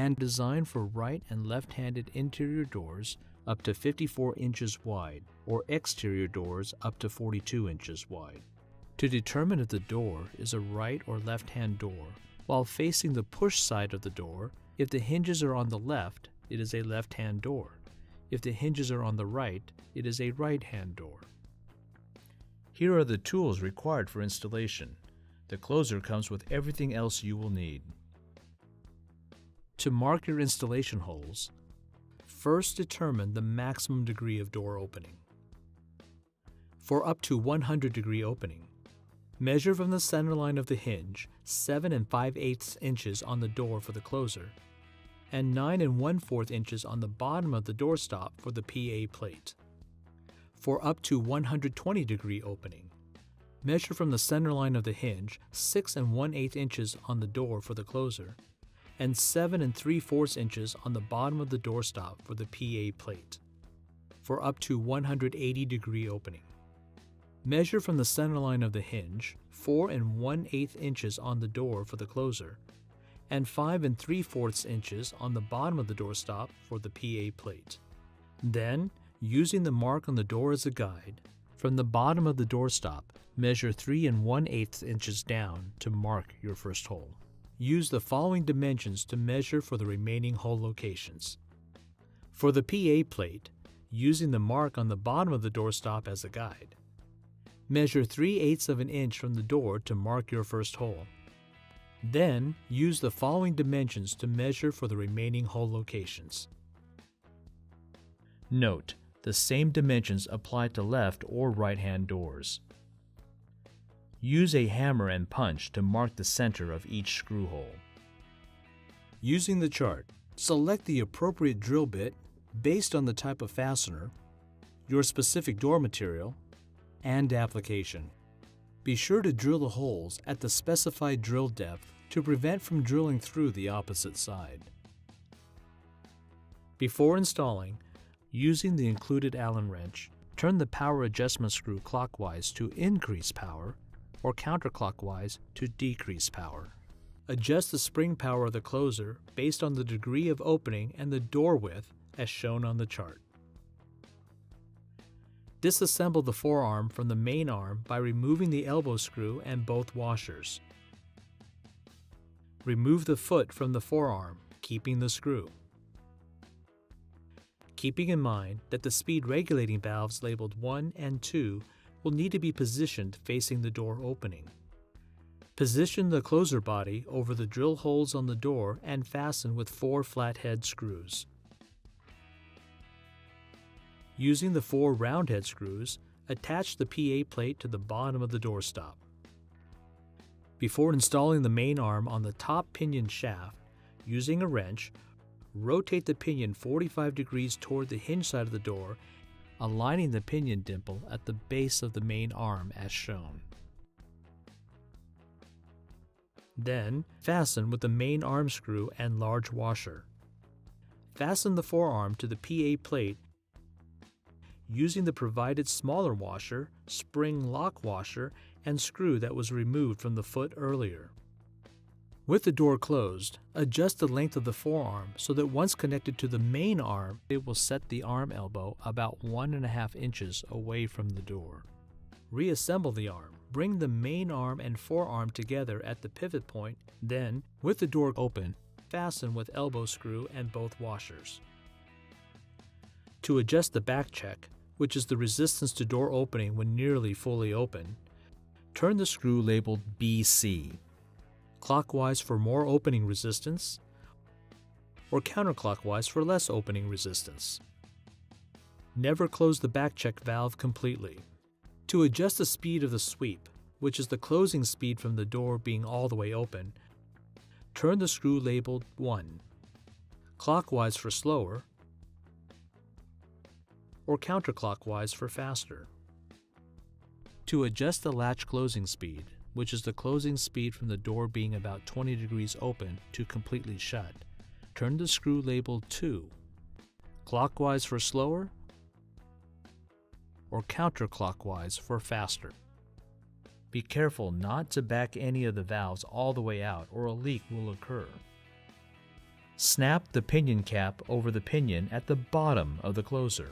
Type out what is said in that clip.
and designed for right and left-handed interior doors up to 54 inches wide or exterior doors up to 42 inches wide. To determine if the door is a right or left-hand door, while facing the push side of the door, if the hinges are on the left, it is a left-hand door. If the hinges are on the right, it is a right-hand door. Here are the tools required for installation. The closer comes with everything else you will need. To mark your installation holes, first determine the maximum degree of door opening. For up to 100 degree opening, measure from the center line of the hinge 7 5/8 inches on the door for the closer and 9 1/4 inches on the bottom of the doorstop for the PA plate. For up to 120 degree opening, measure from the center line of the hinge 6 1/8 inches on the door for the closer and 7 3/4 inches on the bottom of the doorstop for the PA plate. For up to 180 degree opening, measure from the center line of the hinge 4 1/8 inches on the door for the closer and 5 3/4 inches on the bottom of the doorstop for the PA plate. Then, using the mark on the door as a guide, from the bottom of the doorstop, measure 3 1/8 inches down to mark your first hole. Use the following dimensions to measure for the remaining hole locations. For the PA plate, using the mark on the bottom of the doorstop as a guide, measure 3/8 of an inch from the door to mark your first hole. Then, use the following dimensions to measure for the remaining hole locations. Note, the same dimensions apply to left or right-hand doors. Use a hammer and punch to mark the center of each screw hole. Using the chart, select the appropriate drill bit based on the type of fastener, your specific door material, and application. Be sure to drill the holes at the specified drill depth to prevent from drilling through the opposite side. Before installing, using the included Allen wrench, turn the power adjustment screw clockwise to increase power or counterclockwise to decrease power. Adjust the spring power of the closer based on the degree of opening and the door width as shown on the chart. Disassemble the forearm from the main arm by removing the elbow screw and both washers. Remove the foot from the forearm, keeping the screw. Keeping in mind that the speed regulating valves labeled 1 and 2 will need to be positioned facing the door opening. Position the closer body over the drill holes on the door and fasten with 4 flathead screws. Using the 4 roundhead screws, attach the PA plate to the bottom of the doorstop. Before installing the main arm on the top pinion shaft, using a wrench, rotate the pinion 45 degrees toward the hinge side of the door, aligning the pinion dimple at the base of the main arm as shown. Then, fasten with the main arm screw and large washer. Fasten the forearm to the PA plate using the provided smaller washer, spring lock washer, and screw that was removed from the foot earlier. With the door closed, adjust the length of the forearm so that once connected to the main arm, it will set the arm elbow about 1.5 inches away from the door. Reassemble the arm. Bring the main arm and forearm together at the pivot point, then, with the door open, fasten with elbow screw and both washers. To adjust the back check, which is the resistance to door opening when nearly fully open, turn the screw labeled BC, clockwise for more opening resistance, or counterclockwise for less opening resistance. Never close the back check valve completely. To adjust the speed of the sweep, which is the closing speed from the door being all the way open, turn the screw labeled 1, clockwise for slower, or counterclockwise for faster. To adjust the latch closing speed, which is the closing speed from the door being about 20 degrees open to completely shut, turn the screw labeled 2, clockwise for slower, or counterclockwise for faster. Be careful not to back any of the valves all the way out or a leak will occur. Snap the pinion cap over the pinion at the bottom of the closer.